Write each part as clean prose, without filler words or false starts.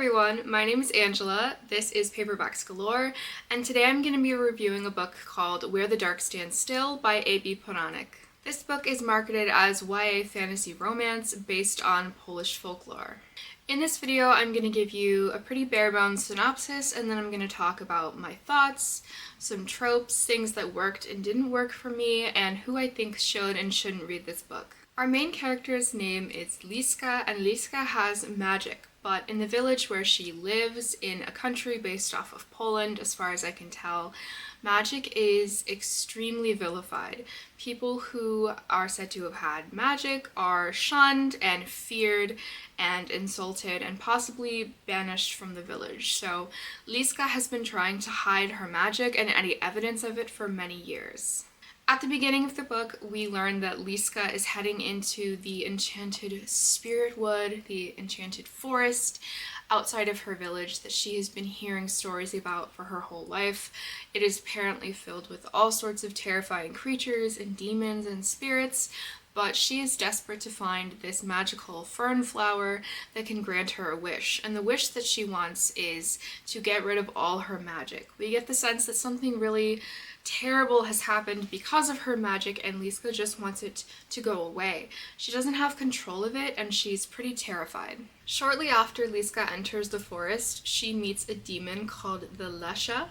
everyone, my name is Angela, this is Paperbacks Galore, and today I'm going to be reviewing a book called Where the Dark Stands Still by A.B. Poranek. This book is marketed as YA fantasy romance based on Polish folklore. In this video, I'm going to give you a pretty bare-bones synopsis, and then I'm going to talk about my thoughts, some tropes, things that worked and didn't work for me, and who I think should and shouldn't read this book. Our main character's name is Liska, and Liska has magic, but in the village where she lives, in a country based off of Poland, as far as I can tell, magic is extremely vilified. People who are said to have had magic are shunned and feared and insulted and possibly banished from the village. So Liska has been trying to hide her magic and any evidence of it for many years. At the beginning of the book, we learn that Liska is heading into the enchanted spirit wood, the enchanted forest, outside of her village that she has been hearing stories about for her whole life. It is apparently filled with all sorts of terrifying creatures and demons and spirits, but she is desperate to find this magical fern flower that can grant her a wish. And the wish that she wants is to get rid of all her magic. We get the sense that something really terrible has happened because of her magic, and Liska just wants it to go away. She doesn't have control of it, and she's pretty terrified. Shortly after Liska enters the forest, she meets a demon called the Lesha,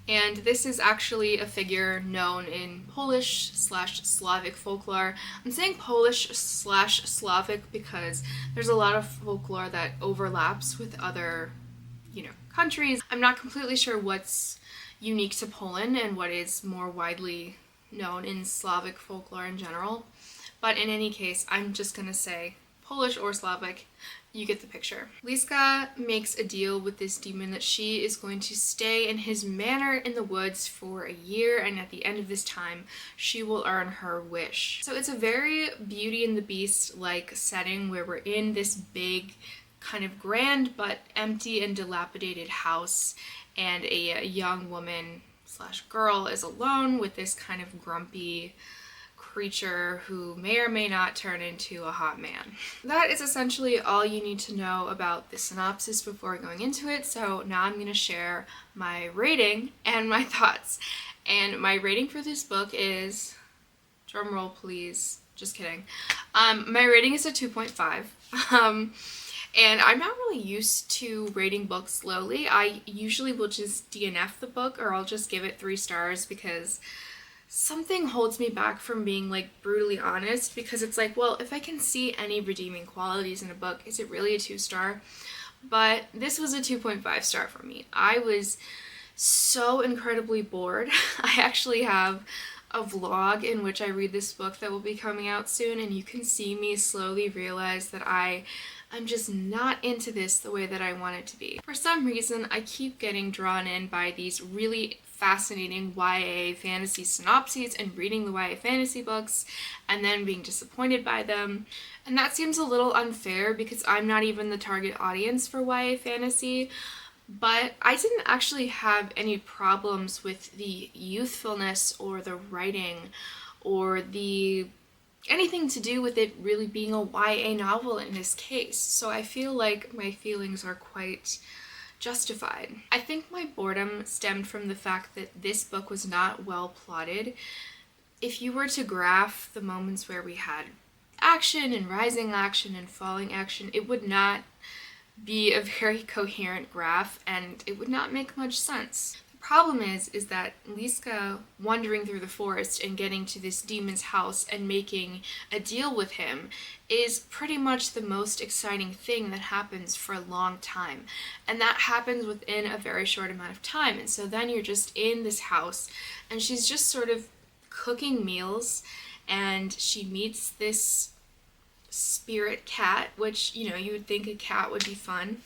and this is actually a figure known in Polish/Slavic folklore. I'm saying Polish/Slavic because there's a lot of folklore that overlaps with other, countries. I'm not completely sure what's unique to Poland and what is more widely known in Slavic folklore in general. But in any case, I'm just gonna say Polish or Slavic. You get the picture. Liska makes a deal with this demon that she is going to stay in his manor in the woods for a year, and at the end of this time, she will earn her wish. So it's a very Beauty and the Beast-like setting where we're in this big, kind of grand but empty and dilapidated house, and a young woman/girl is alone with this kind of grumpy creature who may or may not turn into a hot man. That is essentially all you need to know about the synopsis before going into it, so now I'm going to share my rating and my thoughts. And my rating for this book is, drumroll please, just kidding, my rating is a 2.5. And I'm not really used to rating books slowly. I usually will just DNF the book, or I'll just give it 3 stars because something holds me back from being brutally honest, because it's like, well, if I can see any redeeming qualities in a book, is it really a 2-star? But this was a 2.5 star for me. I was so incredibly bored. I actually have a vlog in which I read this book that will be coming out soon, and you can see me slowly realize that I'm just not into this the way that I want it to be. For some reason, I keep getting drawn in by these really fascinating YA fantasy synopses and reading the YA fantasy books and then being disappointed by them. And that seems a little unfair because I'm not even the target audience for YA fantasy. But I didn't actually have any problems with the youthfulness or the writing or anything to do with it really being a YA novel in this case. So I feel like my feelings are quite justified. I think my boredom stemmed from the fact that this book was not well plotted. If you were to graph the moments where we had action and rising action and falling action, it would not be a very coherent graph, and it would not make much sense. The problem is that Liska wandering through the forest and getting to this demon's house and making a deal with him is pretty much the most exciting thing that happens for a long time. And that happens within a very short amount of time. And so then you're just in this house and she's just sort of cooking meals, and she meets this spirit cat, which, you would think a cat would be fun.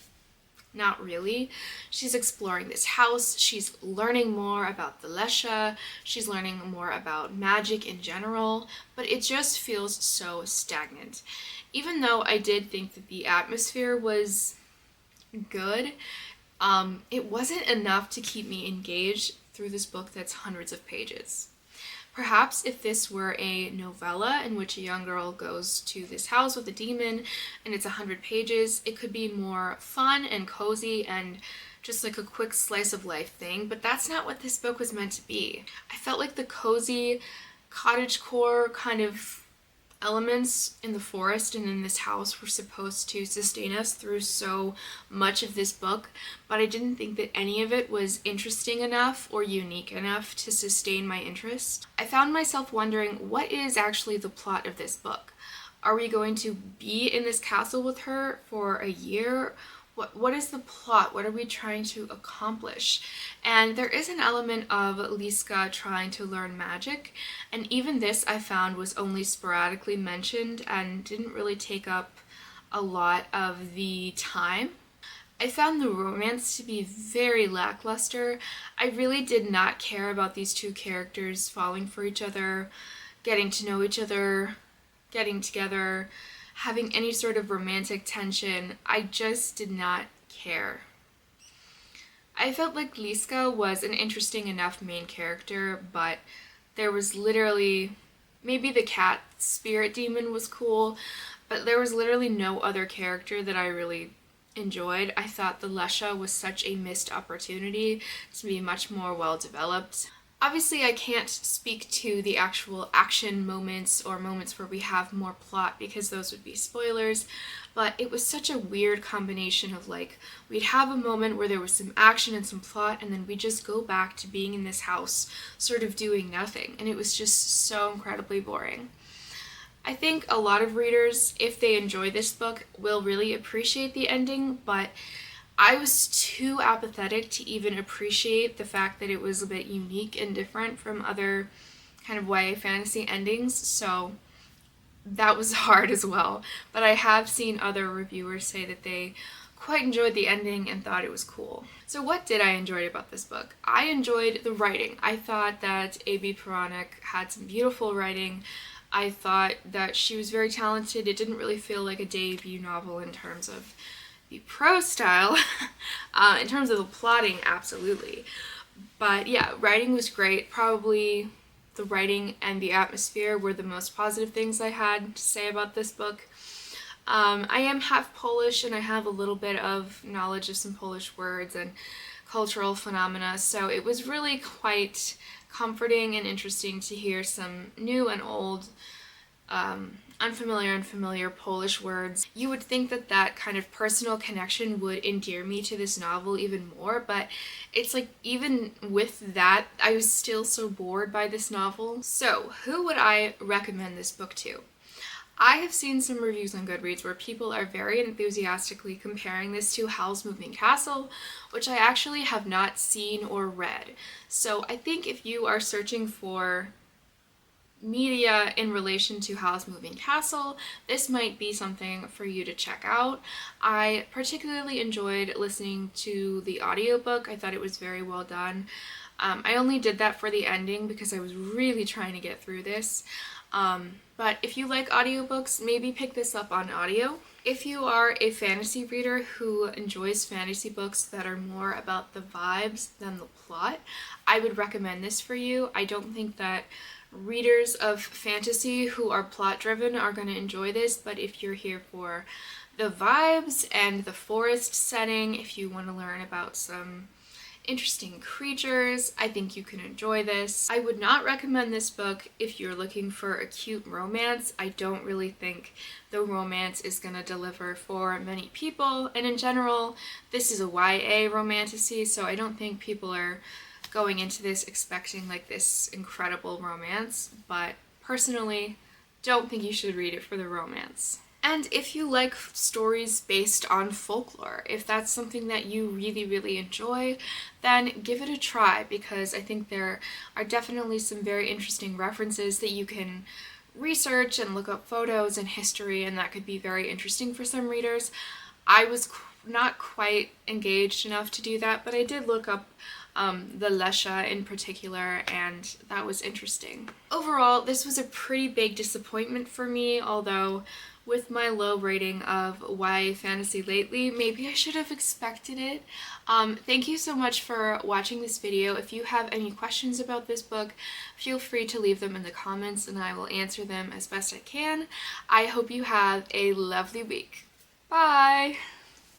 Not really. She's exploring this house, she's learning more about the Lesha, she's learning more about magic in general, but it just feels so stagnant. Even though I did think that the atmosphere was good, it wasn't enough to keep me engaged through this book that's hundreds of pages. Perhaps if this were a novella in which a young girl goes to this house with a demon and it's 100 pages, it could be more fun and cozy and just like a quick slice of life thing, but that's not what this book was meant to be. I felt like the cozy cottagecore kind of elements in the forest and in this house were supposed to sustain us through so much of this book, but I didn't think that any of it was interesting enough or unique enough to sustain my interest. I found myself wondering, what is actually the plot of this book? Are we going to be in this castle with her for a year? What is the plot? What are we trying to accomplish? And there is an element of Liska trying to learn magic, and even this I found was only sporadically mentioned and didn't really take up a lot of the time. I found the romance to be very lackluster. I really did not care about these two characters falling for each other, getting to know each other, getting together, having any sort of romantic tension. I just did not care. I felt like Liska was an interesting enough main character, but there was literally, maybe the cat spirit demon was cool, but there was literally no other character that I really enjoyed. I thought the Lesha was such a missed opportunity to be much more well developed. Obviously, I can't speak to the actual action moments or moments where we have more plot because those would be spoilers, but it was such a weird combination of like, we'd have a moment where there was some action and some plot, and then we just go back to being in this house, sort of doing nothing, and it was just so incredibly boring. I think a lot of readers, if they enjoy this book, will really appreciate the ending, but I was too apathetic to even appreciate the fact that it was a bit unique and different from other kind of YA fantasy endings, so that was hard as well. But I have seen other reviewers say that they quite enjoyed the ending and thought it was cool. So what did I enjoy about this book? I enjoyed the writing. I thought that A.B. Puranik had some beautiful writing. I thought that she was very talented. It didn't really feel like a debut novel in terms of the prose style. In terms of the plotting, absolutely. But yeah, writing was great. Probably the writing and the atmosphere were the most positive things I had to say about this book. I am half Polish and I have a little bit of knowledge of some Polish words and cultural phenomena, so it was really quite comforting and interesting to hear some new and old unfamiliar and familiar Polish words. You would think that that kind of personal connection would endear me to this novel even more, but it's like even with that, I was still so bored by this novel. So, who would I recommend this book to? I have seen some reviews on Goodreads where people are very enthusiastically comparing this to Howl's Moving Castle, which I actually have not seen or read. So I think if you are searching for media in relation to Howl's Moving Castle, this might be something for you to check out. I particularly enjoyed listening to the audiobook. I thought it was very well done. I only did that for the ending because I was really trying to get through this. But if you like audiobooks, maybe pick this up on audio. If you are a fantasy reader who enjoys fantasy books that are more about the vibes than the plot, I would recommend this for you. I don't think that readers of fantasy who are plot driven are going to enjoy this, but if you're here for the vibes and the forest setting, if you want to learn about some interesting creatures, I think you can enjoy this. I would not recommend this book if you're looking for a cute romance. I don't really think the romance is going to deliver for many people, and in general, this is a YA romantasy, so I don't think people are going into this expecting like this incredible romance, but personally, don't think you should read it for the romance. And if you like stories based on folklore, if that's something that you really, really enjoy, then give it a try, because I think there are definitely some very interesting references that you can research and look up photos and history, and that could be very interesting for some readers. I was not quite engaged enough to do that, but I did look up the Lesha in particular, and that was interesting. Overall, this was a pretty big disappointment for me, although with my low rating of YA fantasy lately, maybe I should have expected it. Thank you so much for watching this video. If you have any questions about this book, feel free to leave them in the comments and I will answer them as best I can. I hope you have a lovely week. Bye!